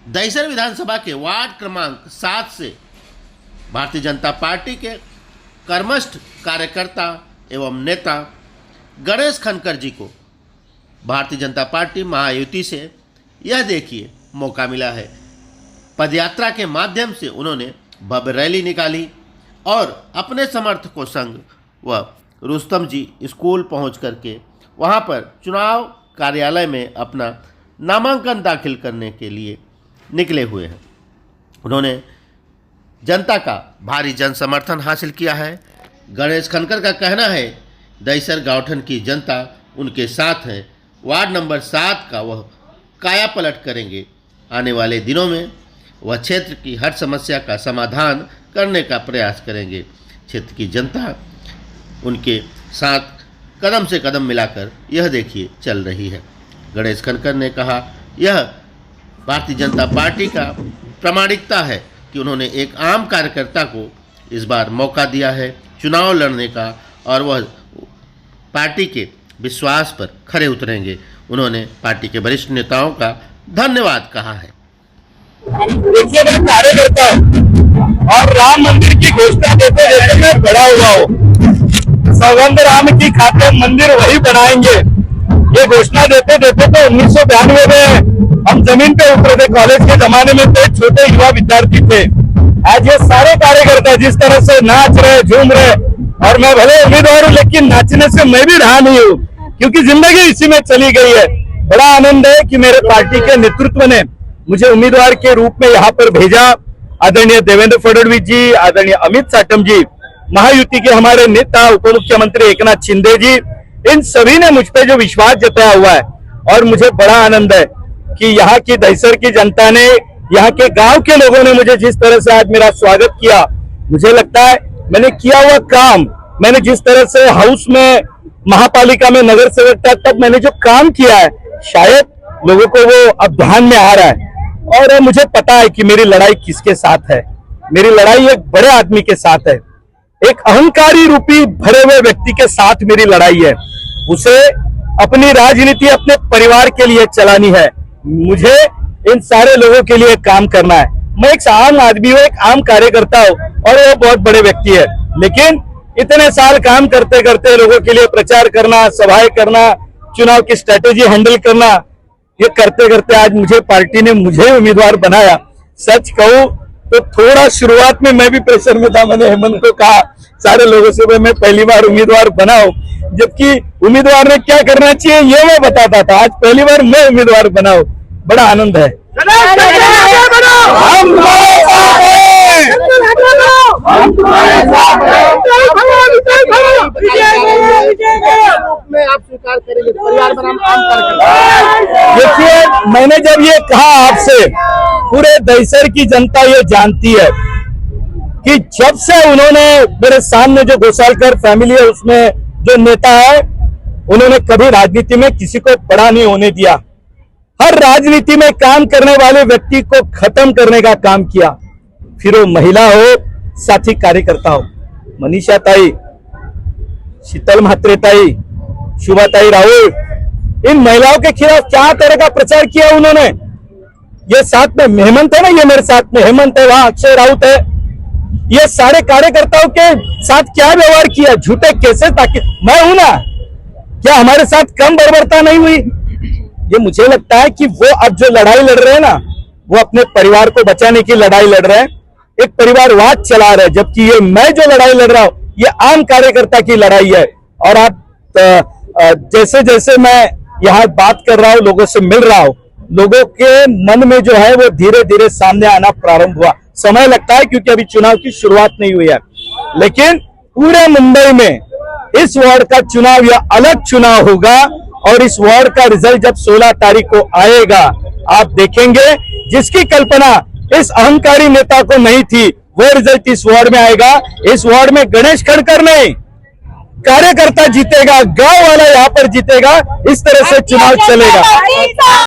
दहिसर विधानसभा के वार्ड क्रमांक 7 से भारतीय जनता पार्टी के कर्मठ कार्यकर्ता एवं नेता गणेश खनकर जी को भारतीय जनता पार्टी महायुति से यह देखिए मौका मिला है। पदयात्रा के माध्यम से उन्होंने भव्य रैली निकाली और अपने समर्थकों संग वह रुस्तम जी स्कूल पहुंच करके वहां पर चुनाव कार्यालय में अपना नामांकन दाखिल करने के लिए निकले हुए हैं। उन्होंने जनता का भारी जन समर्थन हासिल किया है। गणेश खनकर का कहना है दहिसर गाँवठन की जनता उनके साथ है। वार्ड नंबर 7 का वह काया पलट करेंगे। आने वाले दिनों में वह क्षेत्र की हर समस्या का समाधान करने का प्रयास करेंगे। क्षेत्र की जनता उनके साथ कदम से कदम मिलाकर यह देखिए चल रही है। गणेश खनकर ने कहा यह भारतीय जनता पार्टी का प्रामाणिकता है कि उन्होंने एक आम कार्यकर्ता को इस बार मौका दिया है चुनाव लड़ने का और वह पार्टी के विश्वास पर खरे उतरेंगे। उन्होंने पार्टी के वरिष्ठ नेताओं का धन्यवाद कहा है। देखिए मैं कार्यकर्ता हूं और राम मंदिर की घोषणा देते देते मैं बड़ा हुआ हूँ। सौगंध राम की खाते मंदिर वही बनाएंगे, ये घोषणा देते देते तो 1992 में हम जमीन पे उतरे थे। कॉलेज के जमाने में तो छोटे युवा विद्यार्थी थे। आज ये सारे कार्यकर्ता जिस तरह से नाच रहे झूम रहे, और मैं भले उम्मीदवार हूँ लेकिन नाचने से मैं भी रहा नहीं हूँ क्योंकि जिंदगी इसी में चली गई है। बड़ा आनंद है कि मेरे पार्टी के नेतृत्व ने मुझे उम्मीदवार के रूप में यहाँ पर भेजा। आदरणीय देवेंद्र फडणवीस जी, आदरणीय अमित साटम जी, महायुति के हमारे नेता उप मुख्यमंत्री एकनाथ शिंदे जी, इन सभी ने मुझ पे जो विश्वास जताया हुआ है और मुझे बड़ा आनंद है कि यहाँ की दहिसर की जनता ने, यहाँ के गांव के लोगों ने मुझे जिस तरह से आज मेरा स्वागत किया, मुझे लगता है मैंने किया हुआ काम, मैंने जिस तरह से हाउस में महापालिका में नगर सेवक था तब मैंने जो काम किया है शायद लोगों को वो अब ध्यान में आ रहा है। और मुझे पता है कि मेरी लड़ाई किसके साथ है। मेरी लड़ाई एक बड़े आदमी के साथ है, एक अहंकारी रूपी भरे हुए व्यक्ति के साथ मेरी लड़ाई है। उसे अपनी राजनीति अपने परिवार के लिए चलानी है, मुझे इन सारे लोगों के लिए काम करना है। मैं एक आम आदमी हूँ, एक आम कार्यकर्ता हूँ और वो बहुत बड़े व्यक्ति है, लेकिन इतने साल काम करते करते लोगों के लिए प्रचार करना, सभाएं करना, चुनाव की स्ट्रेटेजी हैंडल करना, ये करते करते आज मुझे पार्टी ने मुझे उम्मीदवार बनाया। सच कहूं तो थोड़ा शुरुआत में मैं भी प्रेशर में था। मैंने हेमंत को कहा सारे लोगों से मैं पहली बार उम्मीदवार बनाऊं, जबकि उम्मीदवार ने क्या करना चाहिए ये मैं बताता था। आज पहली बार मैं उम्मीदवार बनाऊं, बड़ा आनंद है। देखिए मैंने जब ये कहा आपसे, पूरे दहिसर की जनता ये जानती है कि जब से उन्होंने मेरे सामने जो घोसालकर फैमिली है उसमें जो नेता है, उन्होंने कभी राजनीति में किसी को बड़ा नहीं होने दिया। हर राजनीति में काम करने वाले व्यक्ति को खत्म करने का काम किया, फिर वो महिला हो साथी कार्यकर्ता हो। मनीषा ताई, शीतल म्हात्रे ताई, शुभा ताई राहुल, इन महिलाओं के खिलाफ क्या तरह का प्रचार किया उन्होंने। ये साथ में हेमंत है ना, ये मेरे साथ में हेमंत है, वहां अक्षय राउत है, ये सारे कार्यकर्ताओं के साथ क्या व्यवहार किया, झूठे कैसे, ताकि मैं हूं ना, क्या हमारे साथ कम बर्बरता नहीं हुई। ये मुझे लगता है कि वो अब जो लड़ाई लड़ रहे हैं ना, वो अपने परिवार को बचाने की लड़ाई लड़ रहे हैं, एक परिवारवाद चला रहे हैं, जबकि ये मैं जो लड़ाई लड़ रहा हूं ये आम कार्यकर्ता की लड़ाई है। और आप जैसे जैसे मैं यहाँ बात कर रहा हूँ, लोगों से मिल रहा हूँ, लोगों के मन में जो है वो धीरे धीरे सामने आना प्रारंभ हुआ। समय लगता है क्योंकि अभी चुनाव की शुरुआत नहीं हुई है, लेकिन पूरे मुंबई में इस वार्ड का चुनाव या अलग चुनाव होगा और इस वार्ड का रिजल्ट जब 16 तारीख को आएगा, आप देखेंगे जिसकी कल्पना इस अहंकारी नेता को नहीं थी वो रिजल्ट इस वार्ड में आएगा। इस वार्ड में गणेश खनकर नहीं, कार्यकर्ता जीतेगा, गांव वाला यहाँ पर जीतेगा। इस तरह से चुनाव चलेगा।